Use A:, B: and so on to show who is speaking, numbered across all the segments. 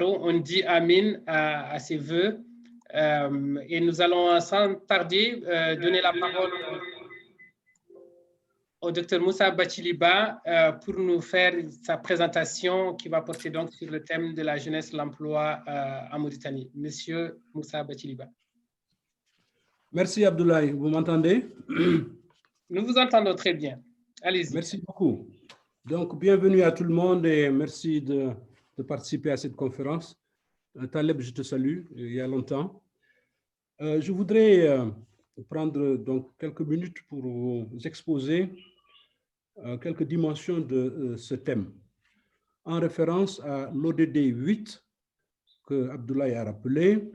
A: On dit Amin à ses vœux. Et nous allons sans tarder donner la parole au Dr Moussa Bachiliba pour nous faire sa présentation qui va porter donc sur le thème de la jeunesse et l'emploi en Mauritanie. Monsieur Moussa Bachiliba.
B: Merci Abdoulaye, vous m'entendez?
A: Nous vous entendons très bien. Allez-y.
B: Merci beaucoup. Donc, bienvenue à tout le monde et merci de participer à cette conférence. Taleb, je te salue, il y a longtemps. Je voudrais prendre donc quelques minutes pour vous exposer quelques dimensions de ce thème, en référence à l'ODD 8 que Abdoulaye a rappelé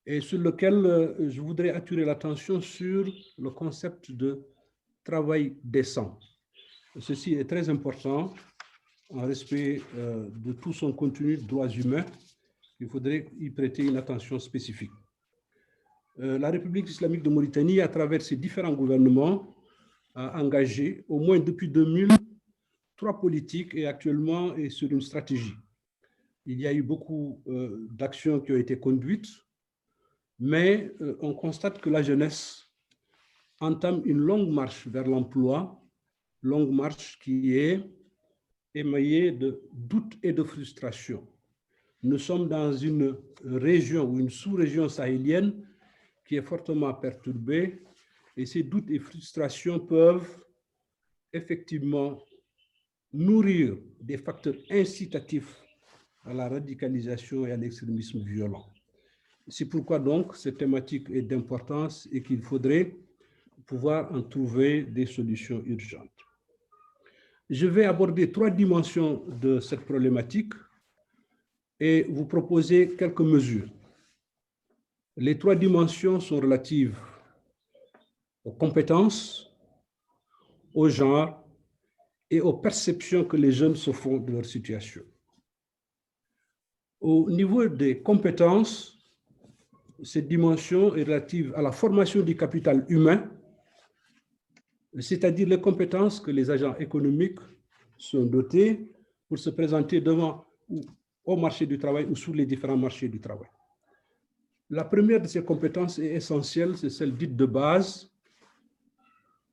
B: et sur lequel je voudrais attirer l'attention sur le concept de travail décent. Ceci est très important en respect de tout son contenu de droits humains. Il faudrait y prêter une attention spécifique. La République islamique de Mauritanie, à travers ses différents gouvernements, a engagé, au moins depuis 2000, 3 politiques et actuellement est sur une stratégie. Il y a eu beaucoup d'actions qui ont été conduites, mais on constate que la jeunesse entame une longue marche vers l'emploi, longue marche qui est émaillée de doutes et de frustrations. Nous sommes dans une région ou une sous-région sahélienne qui est fortement perturbée et ces doutes et frustrations peuvent effectivement nourrir des facteurs incitatifs à la radicalisation et à l'extrémisme violent. C'est pourquoi donc cette thématique est d'importance et qu'il faudrait pouvoir en trouver des solutions urgentes. Je vais aborder 3 dimensions de cette problématique et vous proposer quelques mesures. Les 3 dimensions sont relatives aux compétences, au genre et aux perceptions que les jeunes se font de leur situation. Au niveau des compétences, cette dimension est relative à la formation du capital humain, c'est-à-dire les compétences que les agents économiques sont dotés pour se présenter devant au marché du travail ou sur les différents marchés du travail. La première de ces compétences est essentielle, c'est celle dite de base,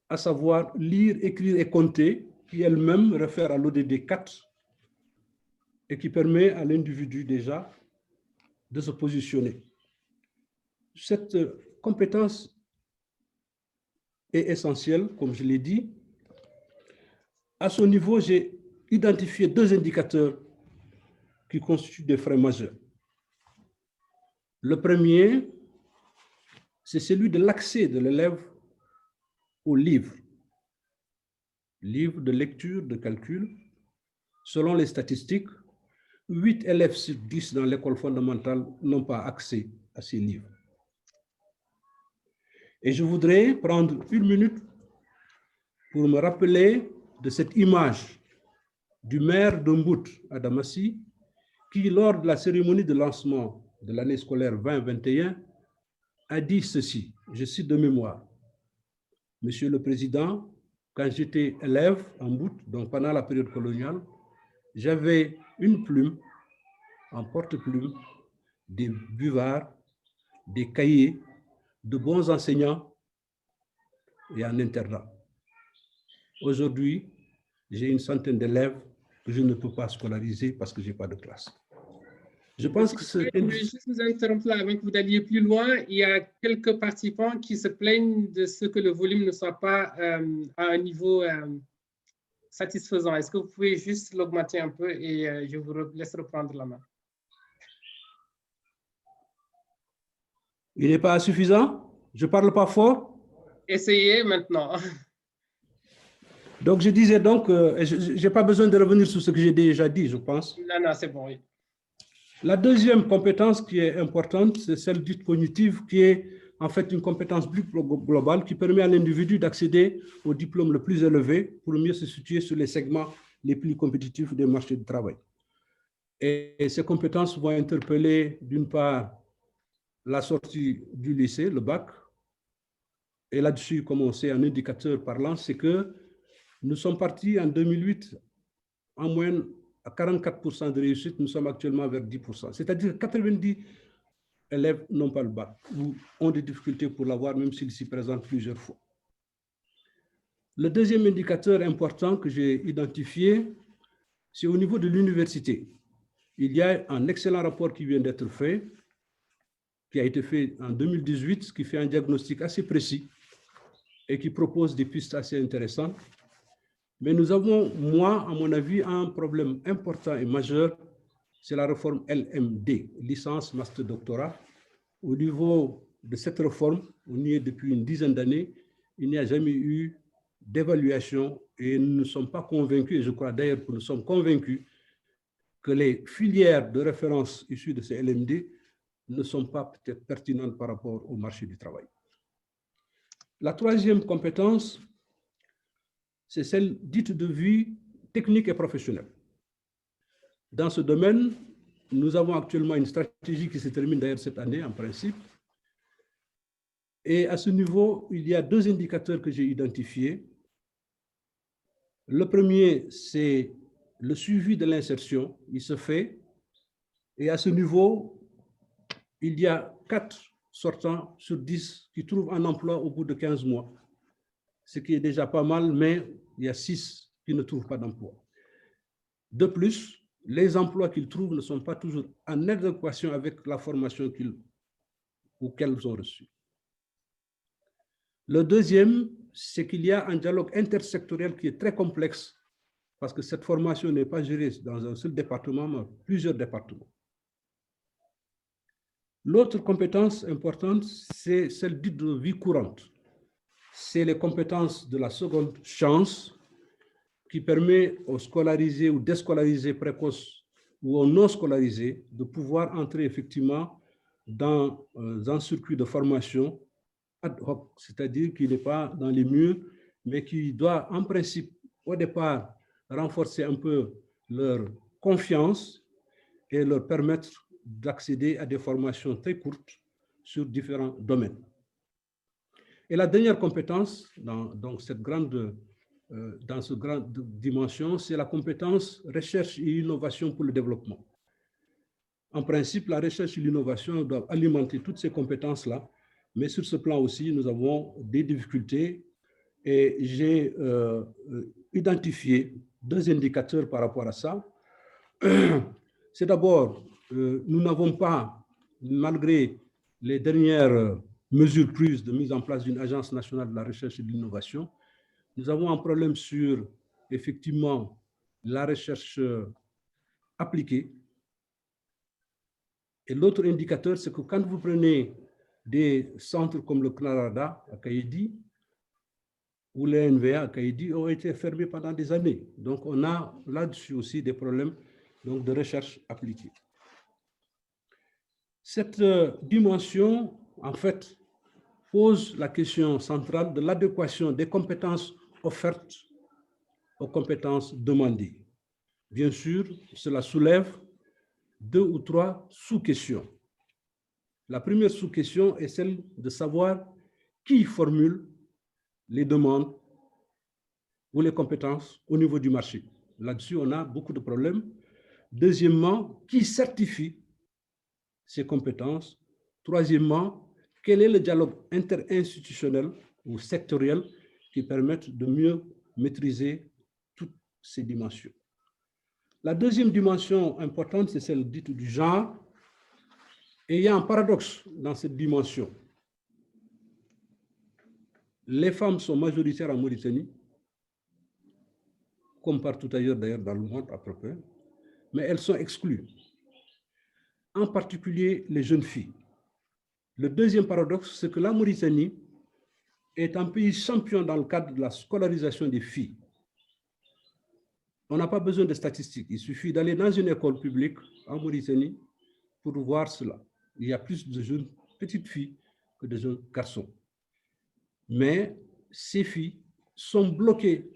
B: à savoir lire, écrire et compter, qui elle-même réfère à l'ODD 4 et qui permet à l'individu déjà de se positionner. Cette compétence est essentielle, comme je l'ai dit. À ce niveau, j'ai identifié 2 indicateurs qui constituent des freins majeurs. Le premier, c'est celui de l'accès de l'élève aux livres de lecture, de calcul. Selon les statistiques, 8 élèves sur 10 dans l'école fondamentale n'ont pas accès à ces livres. Et je voudrais prendre 1 minute pour me rappeler de cette image du maire de Mbout à Damassi, qui, lors de la cérémonie de lancement de l'année scolaire 2021, a dit ceci, je cite de mémoire: « Monsieur le Président, quand j'étais élève en Mbout, donc pendant la période coloniale, j'avais une plume, en porte-plume, des buvards, des cahiers, de bons enseignants et un internat. Aujourd'hui, j'ai une centaine d'élèves que je ne peux pas scolariser parce que je n'ai pas de classe. » Je pense que c'est...
A: Je voulais juste vous interrompre là avant que vous alliez plus loin. Il y a quelques participants qui se plaignent de ce que le volume ne soit pas à un niveau satisfaisant. Est-ce que vous pouvez juste l'augmenter un peu et je vous laisse reprendre la main.
B: Il n'est pas suffisant? Je ne parle pas fort?
A: Essayez maintenant.
B: Donc, je disais donc, je n'ai pas besoin de revenir sur ce que j'ai déjà dit, je pense.
A: Non, non, c'est bon, oui.
B: La deuxième compétence qui est importante, c'est celle dite cognitive, qui est en fait une compétence plus globale qui permet à l'individu d'accéder au diplôme le plus élevé pour mieux se situer sur les segments les plus compétitifs des marchés du travail. Et ces compétences vont interpeller d'une part la sortie du lycée, le bac, et là-dessus, comme on sait, un indicateur parlant, c'est que nous sommes partis en 2008 en moyenne à 44% de réussite, nous sommes actuellement vers 10%. C'est-à-dire que 90 élèves n'ont pas le bac ou ont des difficultés pour l'avoir, même s'ils s'y présentent plusieurs fois. Le deuxième indicateur important que j'ai identifié, c'est au niveau de l'université. Il y a un excellent rapport qui vient d'être fait, qui a été fait en 2018, qui fait un diagnostic assez précis et qui propose des pistes assez intéressantes. Mais nous avons, moi, à mon avis, un problème important et majeur, c'est la réforme LMD, licence, master, doctorat. Au niveau de cette réforme, on y est depuis une dizaine d'années, il n'y a jamais eu d'évaluation et nous ne sommes pas convaincus, et je crois d'ailleurs que nous sommes convaincus que les filières de référence issues de ces LMD ne sont pas peut-être pertinentes par rapport au marché du travail. La troisième compétence, c'est celle dite de vie technique et professionnelle. Dans ce domaine, nous avons actuellement une stratégie qui se termine d'ailleurs cette année en principe. Et à ce niveau, il y a deux indicateurs que j'ai identifiés. Le premier, c'est le suivi de l'insertion. Il se fait. Et à ce niveau, il y a 4 sortants sur 10 qui trouvent un emploi au bout de 15 mois. Ce qui est déjà pas mal, mais il y a 6 qui ne trouvent pas d'emploi. De plus, les emplois qu'ils trouvent ne sont pas toujours en adéquation avec la formation qu'elles ont reçue. Le deuxième, c'est qu'il y a un dialogue intersectoriel qui est très complexe parce que cette formation n'est pas gérée dans un seul département, mais plusieurs départements. L'autre compétence importante, c'est celle dite de vie courante. C'est les compétences de la seconde chance qui permet aux scolarisés ou déscolarisés précoces ou aux non scolarisés de pouvoir entrer effectivement dans un circuit de formation ad hoc, c'est-à-dire qui n'est pas dans les murs, mais qui doit en principe au départ renforcer un peu leur confiance et leur permettre d'accéder à des formations très courtes sur différents domaines. Et la dernière compétence dans cette grande dimension, c'est la compétence recherche et innovation pour le développement. En principe, la recherche et l'innovation doivent alimenter toutes ces compétences-là, mais sur ce plan aussi, nous avons des difficultés et j'ai identifié 2 indicateurs par rapport à ça. C'est d'abord, nous n'avons pas, malgré les dernières mesures prises de mise en place d'une agence nationale de la recherche et de l'innovation, nous avons un problème sur, effectivement, la recherche appliquée. Et l'autre indicateur, c'est que quand vous prenez des centres comme le CNARADA à Kaïdi ou les NVA à Kaïdi ont été fermés pendant des années. Donc, on a là-dessus aussi des problèmes donc, de recherche appliquée. Cette dimension, en fait, pose la question centrale de l'adéquation des compétences offertes aux compétences demandées. Bien sûr, cela soulève 2 ou 3 sous-questions. La première sous-question est celle de savoir qui formule les demandes ou les compétences au niveau du marché. Là-dessus, on a beaucoup de problèmes. Deuxièmement, qui certifie ces compétences? Troisièmement, quel est le dialogue interinstitutionnel ou sectoriel qui permette de mieux maîtriser toutes ces dimensions? La deuxième dimension importante, c'est celle dite du genre. Et il y a un paradoxe dans cette dimension. Les femmes sont majoritaires en Mauritanie, comme partout ailleurs d'ailleurs dans le monde à peu près, mais elles sont exclues, en particulier les jeunes filles. Le deuxième paradoxe, c'est que la Mauritanie est un pays champion dans le cadre de la scolarisation des filles. On n'a pas besoin de statistiques, il suffit d'aller dans une école publique en Mauritanie pour voir cela. Il y a plus de jeunes petites filles que de jeunes garçons. Mais ces filles sont bloquées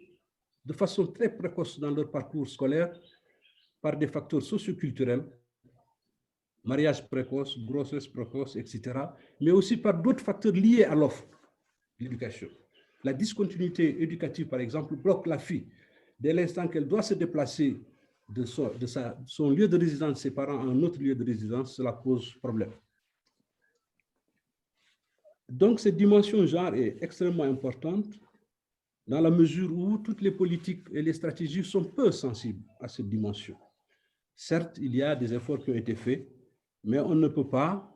B: de façon très précoce dans leur parcours scolaire par des facteurs socioculturels, mariage précoce, grossesse précoce, etc., mais aussi par d'autres facteurs liés à l'offre de l'éducation. La discontinuité éducative, par exemple, bloque la fille dès l'instant qu'elle doit se déplacer de son lieu de résidence séparant un autre lieu de résidence, cela pose problème. Donc, cette dimension genre est extrêmement importante dans la mesure où toutes les politiques et les stratégies sont peu sensibles à cette dimension. Certes, il y a des efforts qui ont été faits, mais on ne peut pas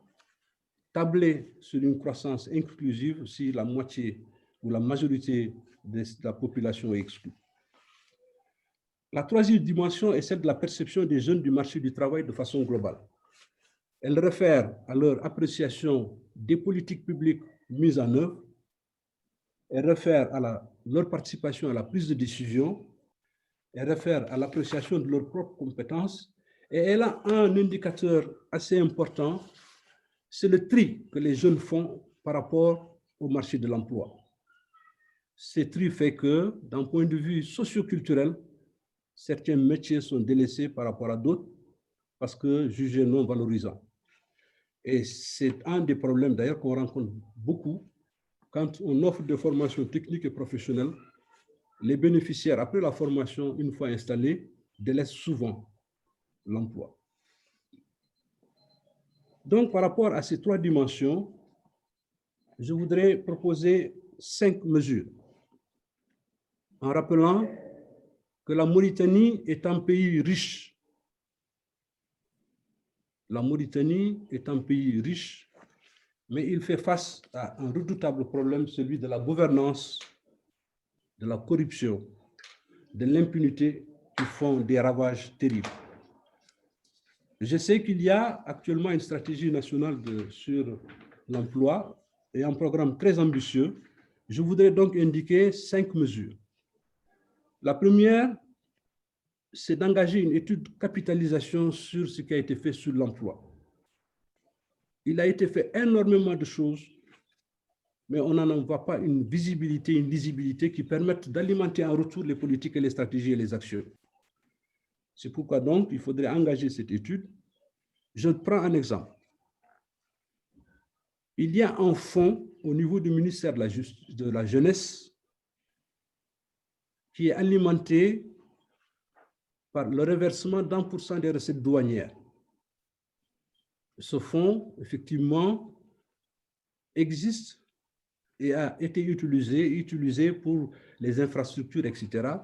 B: tabler sur une croissance inclusive si la moitié ou la majorité de la population est exclue. La troisième dimension est celle de la perception des jeunes du marché du travail de façon globale. Elle réfère à leur appréciation des politiques publiques mises en œuvre. Elle réfère à leur participation à la prise de décision. Elle réfère à l'appréciation de leurs propres compétences. Et elle a un indicateur assez important, c'est le tri que les jeunes font par rapport au marché de l'emploi. Ce tri fait que, d'un point de vue socio-culturel, certains métiers sont délaissés par rapport à d'autres parce que jugés non valorisants. Et c'est un des problèmes d'ailleurs qu'on rencontre beaucoup quand on offre des formations techniques et professionnelles. Les bénéficiaires, après la formation, une fois installés, délaissent souvent l'emploi. Donc, par rapport à ces trois dimensions, je voudrais proposer 5 mesures en rappelant que la Mauritanie est un pays riche. La Mauritanie est un pays riche, mais il fait face à un redoutable problème, celui de la gouvernance, de la corruption, de l'impunité qui font des ravages terribles. Je sais qu'il y a actuellement une stratégie nationale sur l'emploi et un programme très ambitieux. Je voudrais donc indiquer 5 mesures. La première, c'est d'engager une étude de capitalisation sur ce qui a été fait sur l'emploi. Il a été fait énormément de choses, mais on n'en voit pas une visibilité, une lisibilité qui permettent d'alimenter en retour les politiques et les stratégies et les actions. C'est pourquoi donc il faudrait engager cette étude. Je prends un exemple. Il y a un fonds au niveau du ministère de la Jeunesse qui est alimenté par le reversement d'1% des recettes douanières. Ce fonds, effectivement, existe et a été utilisé pour les infrastructures, etc.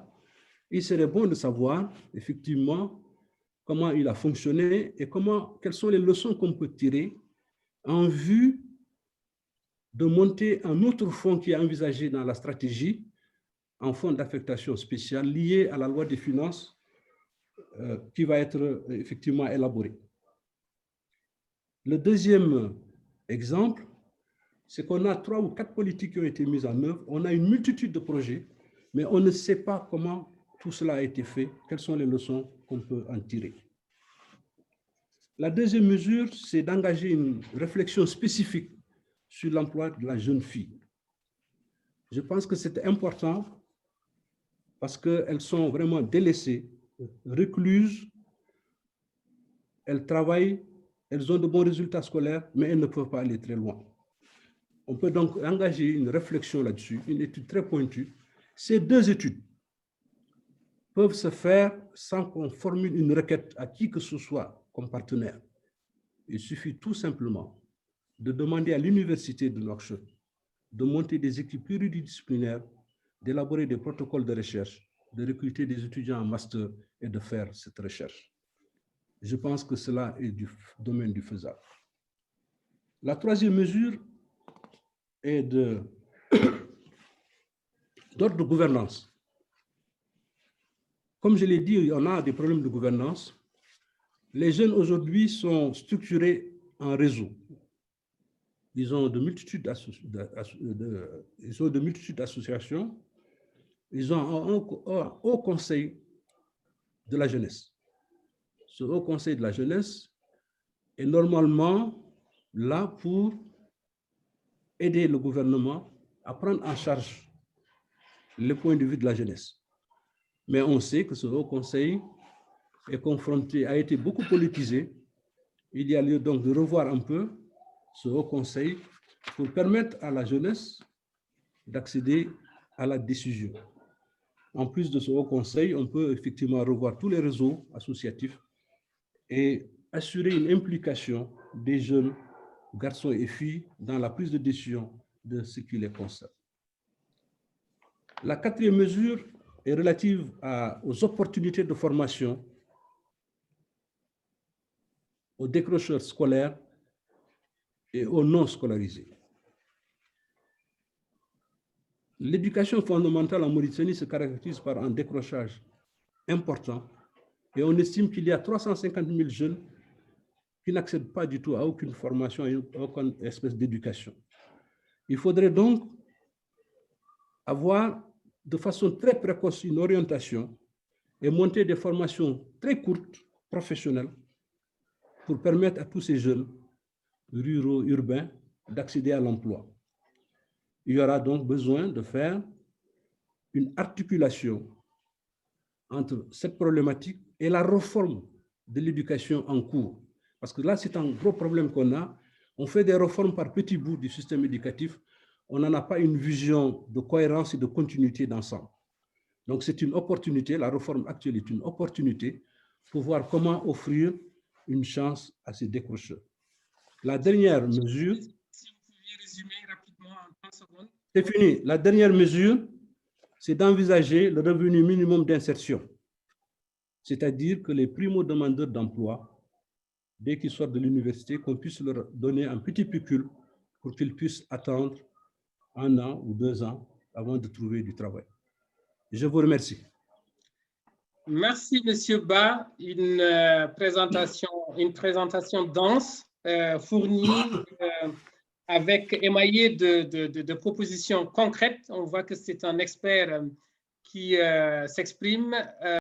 B: Il serait bon de savoir, effectivement, comment il a fonctionné et quelles sont les leçons qu'on peut tirer en vue de monter un autre fonds qui est envisagé dans la stratégie, un fonds d'affectation spéciale lié à la loi des finances qui va être effectivement élaboré. Le deuxième exemple, c'est qu'on a 3 ou 4 politiques qui ont été mises en œuvre, on a une multitude de projets, mais on ne sait pas comment tout cela a été fait, quelles sont les leçons qu'on peut en tirer. La deuxième mesure, c'est d'engager une réflexion spécifique sur l'emploi de la jeune fille. Je pense que c'est important parce qu'elles sont vraiment délaissées, recluses, elles travaillent, elles ont de bons résultats scolaires, mais elles ne peuvent pas aller très loin. On peut donc engager une réflexion là-dessus, une étude très pointue. Ces 2 études peuvent se faire sans qu'on formule une requête à qui que ce soit comme partenaire. Il suffit tout simplement de demander à l'université de Nouakchott de monter des équipes pluridisciplinaires, d'élaborer des protocoles de recherche, de recruter des étudiants en master et de faire cette recherche. Je pense que cela est du domaine du faisable. La troisième mesure est d'ordre de gouvernance. Comme je l'ai dit, on a des problèmes de gouvernance. Les jeunes aujourd'hui sont structurés en réseau. Ils ont de multitudes d'associations. Ils ont un haut conseil de la jeunesse. Ce haut conseil de la jeunesse est normalement là pour aider le gouvernement à prendre en charge le point de vue de la jeunesse. Mais on sait que ce haut conseil est confronté, a été beaucoup politisé. Il y a lieu donc de revoir un peu ce haut conseil pour permettre à la jeunesse d'accéder à la décision. En plus de ce haut conseil, on peut effectivement revoir tous les réseaux associatifs et assurer une implication des jeunes, garçons et filles, dans la prise de décision de ce qui les concerne. La quatrième mesure est relative aux opportunités de formation aux décrocheurs scolaires et aux non scolarisés. L'éducation fondamentale en Mauritanie se caractérise par un décrochage important et on estime qu'il y a 350 000 jeunes qui n'accèdent pas du tout à aucune formation et à aucune espèce d'éducation. Il faudrait donc avoir de façon très précoce une orientation et monter des formations très courtes, professionnelles, pour permettre à tous ces jeunes ruraux, urbains, d'accéder à l'emploi. Il y aura donc besoin de faire une articulation entre cette problématique et la réforme de l'éducation en cours. Parce que là, c'est un gros problème qu'on a. On fait des réformes par petits bouts du système éducatif. On n'en a pas une vision de cohérence et de continuité d'ensemble. Donc, c'est une opportunité, la réforme actuelle est une opportunité pour voir comment offrir une chance à ces décrocheurs. La dernière mesure...
A: Si vous pouviez résumer rapidement en 30 secondes.
B: C'est fini. La dernière mesure, c'est d'envisager le revenu minimum d'insertion. C'est-à-dire que les primo-demandeurs d'emploi, dès qu'ils sortent de l'université, qu'on puisse leur donner un petit pécule pour qu'ils puissent attendre 1 an ou 2 ans avant de trouver du travail. Je vous remercie.
A: Merci, M. Ba. Une présentation dense, fournie, avec émaillée de propositions concrètes. On voit que c'est un expert qui s'exprime.